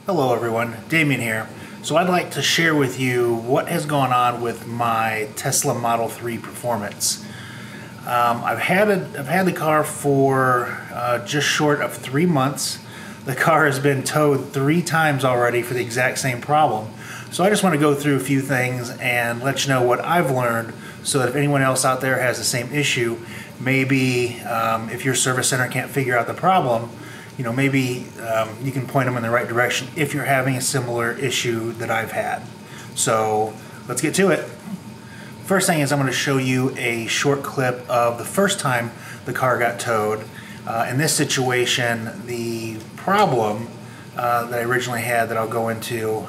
Hello everyone, Damien here. So I'd like to share with you what has gone on with my Tesla Model 3 Performance. I've had the car for just short of 3 months. The car has been towed 3 times already for the exact same problem. So I just want to go through a few things and let you know what I've learned so that if anyone else out there has the same issue, maybe if your service center can't figure out the problem, maybe you can point them in the right direction if you're having a similar issue that I've had. So let's get to it. First thing is I'm going to show you a short clip of the first time the car got towed. In this situation, the problem that I originally had that I'll go into,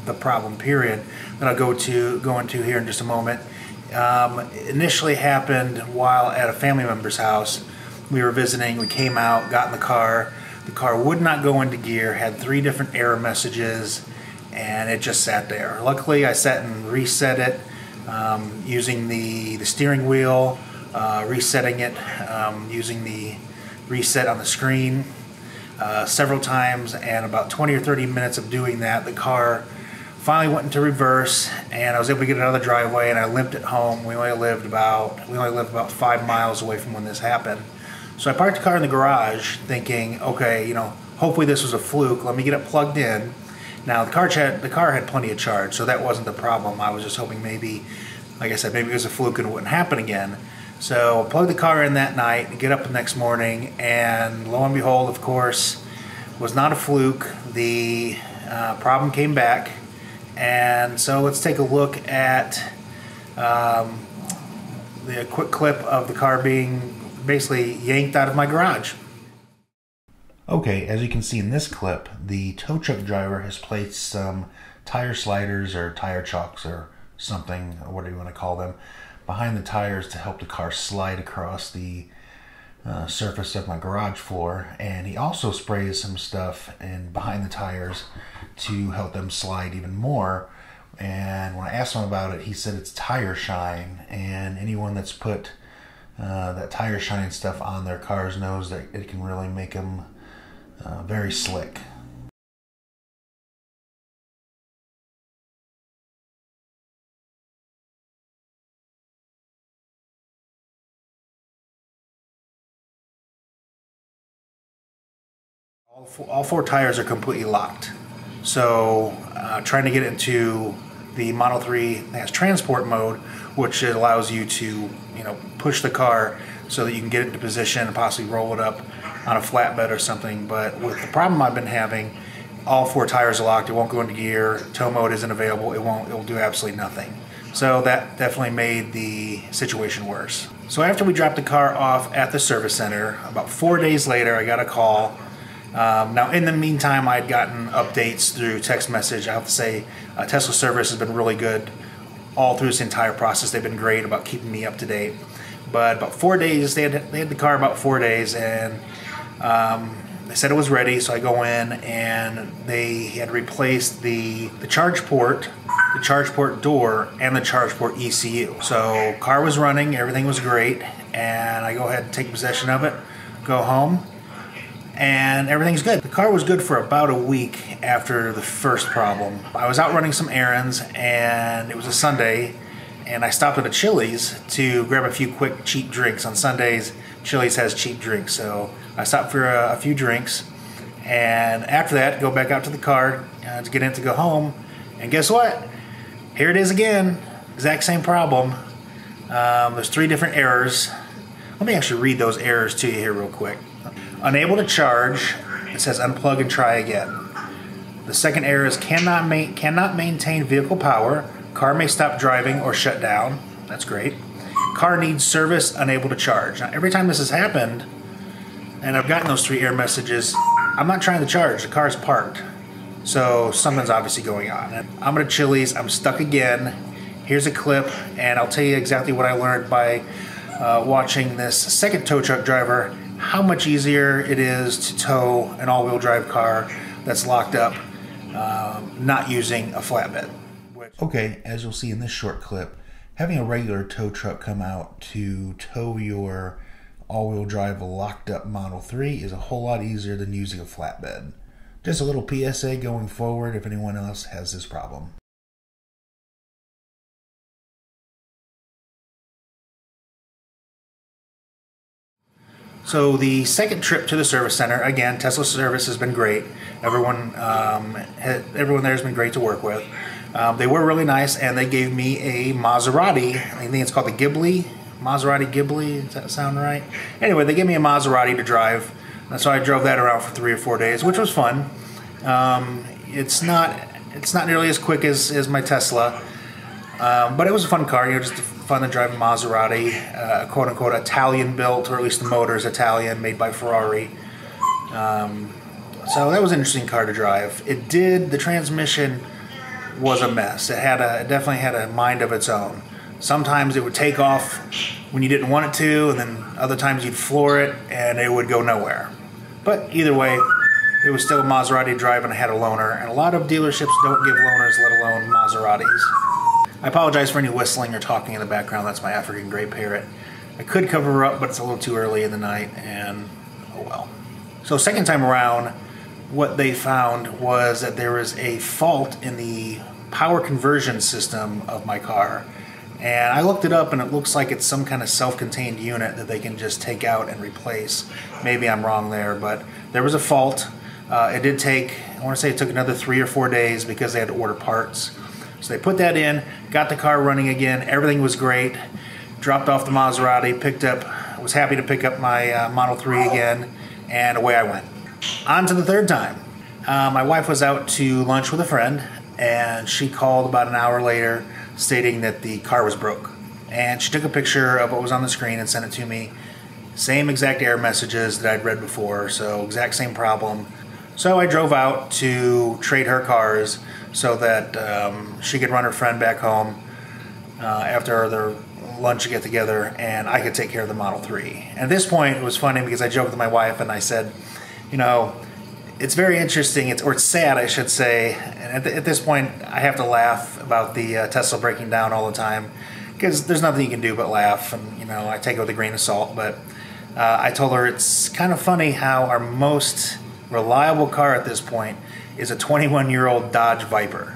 the problem period that I'll go into here in just a moment, initially happened while at a family member's house. We were visiting, we came out, got in the car would not go into gear, had 3 different error messages, and it just sat there. Luckily I sat and reset it using the steering wheel, resetting it using the reset on the screen several times, and about 20 or 30 minutes of doing that, the car finally went into reverse, and I was able to get it out of the driveway, and I limped it home. We only lived about 5 miles away from when this happened. So I parked the car in the garage thinking, okay, hopefully this was a fluke. Let me get it plugged in. Now the car had plenty of charge, so that wasn't the problem. I was just hoping maybe, like I said, maybe it was a fluke and it wouldn't happen again. So I plugged the car in that night, get up the next morning, and lo and behold, of course, was not a fluke. The problem came back. And so let's take a look at the quick clip of the car being basically yanked out of my garage. Okay, as you can see in this clip, the tow truck driver has placed some tire sliders or tire chocks or something, or whatever you want to call them, behind the tires to help the car slide across the surface of my garage floor. And he also sprays some stuff behind the tires to help them slide even more. And when I asked him about it, he said it's tire shine, and anyone that's put that tire shine stuff on their cars knows that it can really make them very slick. All 4 tires are completely locked. So trying to get into the Model 3 has transport mode, which allows you to push the car so that you can get it into position and possibly roll it up on a flatbed or something. But with the problem I've been having, all 4 tires are locked. It won't go into gear. Tow mode isn't available. It will do absolutely nothing. So that definitely made the situation worse. So after we dropped the car off at the service center, about 4 days later, I got a call. Now, in the meantime, I'd gotten updates through text message. I have to say, Tesla service has been really good all through this entire process. They've been great about keeping me up to date. But about 4 days, they had the car about 4 days, and they said it was ready. So I go in, and they had replaced the charge port door, and the charge port ECU. So car was running, everything was great, and I go ahead and take possession of it, go home, and everything's good. The car was good for about a week after the first problem. I was out running some errands, and it was a Sunday, and I stopped at a Chili's to grab a few quick cheap drinks. On Sundays, Chili's has cheap drinks, so I stopped for a few drinks, and after that, go back out to the car to get in to go home, and guess what? Here it is again, exact same problem. There's 3 different errors. Let me actually read those errors to you here real quick. Unable to charge, it says unplug and try again. The second error is cannot maintain vehicle power. Car may stop driving or shut down. That's great. Car needs service, unable to charge. Now, every time this has happened, and I've gotten those 3 error messages, I'm not trying to charge. The car's parked. So something's obviously going on. I'm at Chili's. I'm stuck again. Here's a clip, and I'll tell you exactly what I learned by watching this second tow truck driver, how much easier it is to tow an all-wheel drive car that's locked up, not using a flatbed. Okay, as you'll see in this short clip, having a regular tow truck come out to tow your all-wheel drive locked up Model 3 is a whole lot easier than using a flatbed. Just a little PSA going forward if anyone else has this problem. So the second trip to the service center, again, Tesla service has been great. Everyone there has been great to work with. They were really nice, and they gave me a Maserati. I think it's called the Ghibli. Maserati Ghibli, does that sound right? Anyway, they gave me a Maserati to drive. And so I drove that around for 3 or 4 days, which was fun. It's not nearly as quick as my Tesla, but it was a fun car. You know, just fun to drive a Maserati, quote unquote Italian built, or at least the motor is Italian, made by Ferrari. So that was an interesting car to drive. The transmission was a mess. It definitely had a mind of its own. Sometimes it would take off when you didn't want it to, and then other times you'd floor it and it would go nowhere. But either way, it was still a Maserati drive, and I had a loaner. And a lot of dealerships don't give loaners, let alone Maseratis. I apologize for any whistling or talking in the background. That's my African gray parrot. I could cover her up, but it's a little too early in the night, and oh well. So second time around, what they found was that there was a fault in the power conversion system of my car. And I looked it up, and it looks like it's some kind of self-contained unit that they can just take out and replace. Maybe I'm wrong there, but there was a fault. It did take, I want to say it took another 3 or 4 days because they had to order parts. So they put that in, got the car running again, everything was great. Dropped off the Maserati, was happy to pick up my Model 3 again, and away I went. On to the third time. My wife was out to lunch with a friend, and she called about an hour later stating that the car was broke. And she took a picture of what was on the screen and sent it to me. Same exact error messages that I'd read before, so exact same problem. So I drove out to trade her cars so that she could run her friend back home after their lunch get together, and I could take care of the Model 3. And at this point, it was funny because I joked with my wife and I said, you know, it's very interesting, it's sad, I should say. And at this point, I have to laugh about the Tesla breaking down all the time because there's nothing you can do but laugh, and you know, I take it with a grain of salt. But I told her it's kind of funny how our most reliable car at this point is a 21-year-old Dodge Viper.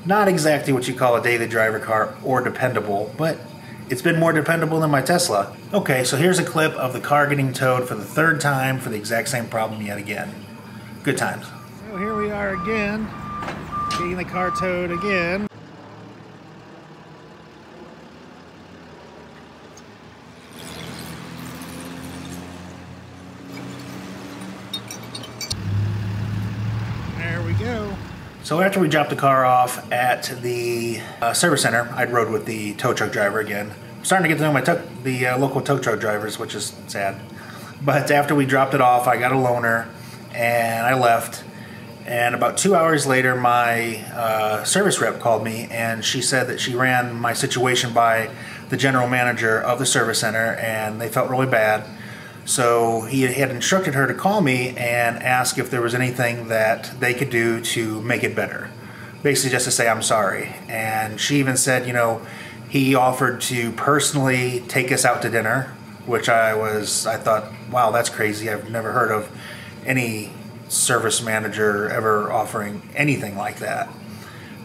Not exactly what you call a daily driver car or dependable, but it's been more dependable than my Tesla. Okay, so here's a clip of the car getting towed for the third time for the exact same problem yet again. Good times. So here we are again, getting the car towed again. There we go. So after we dropped the car off at the service center, I'd rode with the tow truck driver again. I'm starting to get to know the local tow truck drivers, which is sad. But after we dropped it off, I got a loaner and I left. And about 2 hours later, my service rep called me, and she said that she ran my situation by the general manager of the service center, and they felt really bad. So he had instructed her to call me and ask if there was anything that they could do to make it better. Basically just to say, I'm sorry. And she even said, you know, he offered to personally take us out to dinner, which I thought, wow, that's crazy. I've never heard of any service manager ever offering anything like that.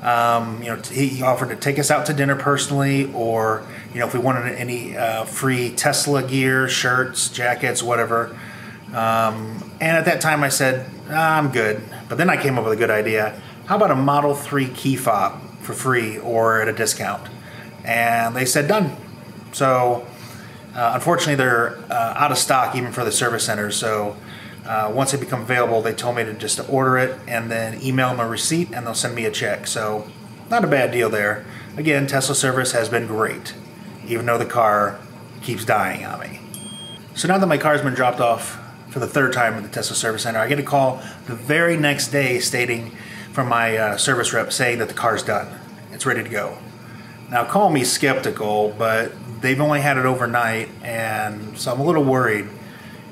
You know, he offered to take us out to dinner personally, or you know, if we wanted any free Tesla gear, shirts, jackets, whatever. And at that time I said, I'm good. But then I came up with a good idea. How about a Model 3 key fob for free or at a discount? And they said done. So unfortunately they're out of stock even for the service centers. So once they become available, they told me to just order it and then email them a receipt and they'll send me a check. So not a bad deal there. Again, Tesla service has been great, even though the car keeps dying on me. So now that my car's been dropped off for the third time at the Tesla service center, I get a call the very next day stating from my service rep saying that the car's done. It's ready to go. Now call me skeptical, but they've only had it overnight, and so I'm a little worried.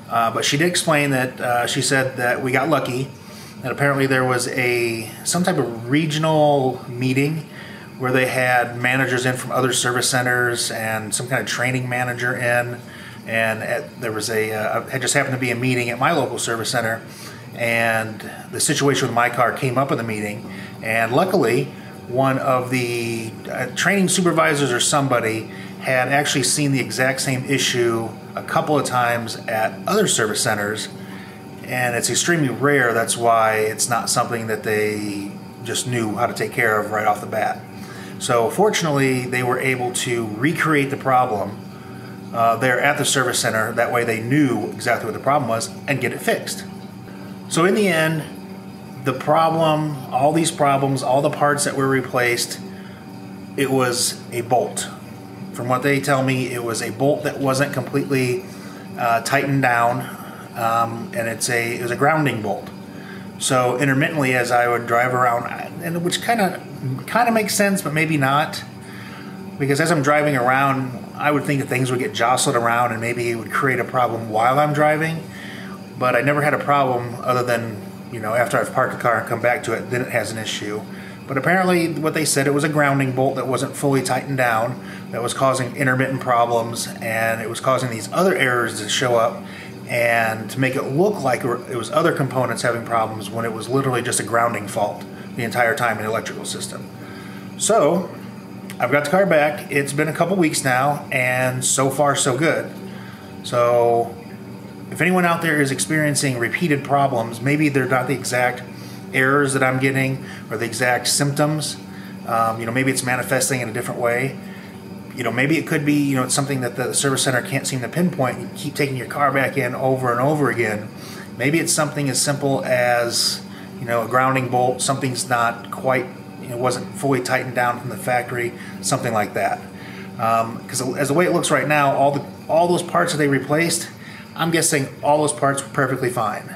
But she did explain that she said that we got lucky, that apparently there was some type of regional meeting where they had managers in from other service centers and some kind of training manager in, and there was I just happened to be a meeting at my local service center, and the situation with my car came up in the meeting, and luckily one of the training supervisors or somebody had actually seen the exact same issue a couple of times at other service centers, and it's extremely rare. That's why it's not something that they just knew how to take care of right off the bat. So fortunately, they were able to recreate the problem there at the service center. That way they knew exactly what the problem was and get it fixed. So in the end, the problem, all these problems, all the parts that were replaced, it was a bolt. From what they tell me, it was a bolt that wasn't completely tightened down, and it was a grounding bolt. So intermittently, as I would drive around, and which kind of makes sense, but maybe not, because as I'm driving around, I would think that things would get jostled around and maybe it would create a problem while I'm driving. But I never had a problem other than, after I've parked the car and come back to it, then it has an issue. But apparently what they said, it was a grounding bolt that wasn't fully tightened down, that was causing intermittent problems, and it was causing these other errors to show up and to make it look like it was other components having problems when it was literally just a grounding fault the entire time in the electrical system. So I've got the car back. It's been a couple weeks now, and so far so good. So if anyone out there is experiencing repeated problems, maybe they're not the exact errors that I'm getting or the exact symptoms, maybe it's manifesting in a different way. Maybe it could be, it's something that the service center can't seem to pinpoint. You keep taking your car back in over and over again. Maybe it's something as simple as, a grounding bolt. Something's not quite, wasn't fully tightened down from the factory, something like that. Because as the way it looks right now, all those parts that they replaced, I'm guessing all those parts were perfectly fine.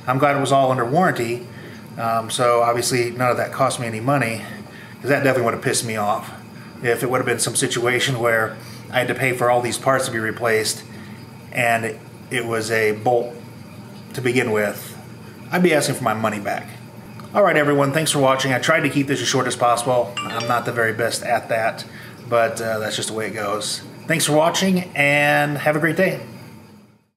I'm glad it was all under warranty, so obviously none of that cost me any money, because that definitely would have pissed me off. If it would have been some situation where I had to pay for all these parts to be replaced and it was a bolt to begin with, I'd be asking for my money back. Alright everyone, thanks for watching. I tried to keep this as short as possible. I'm not the very best at that, but that's just the way it goes. Thanks for watching and have a great day.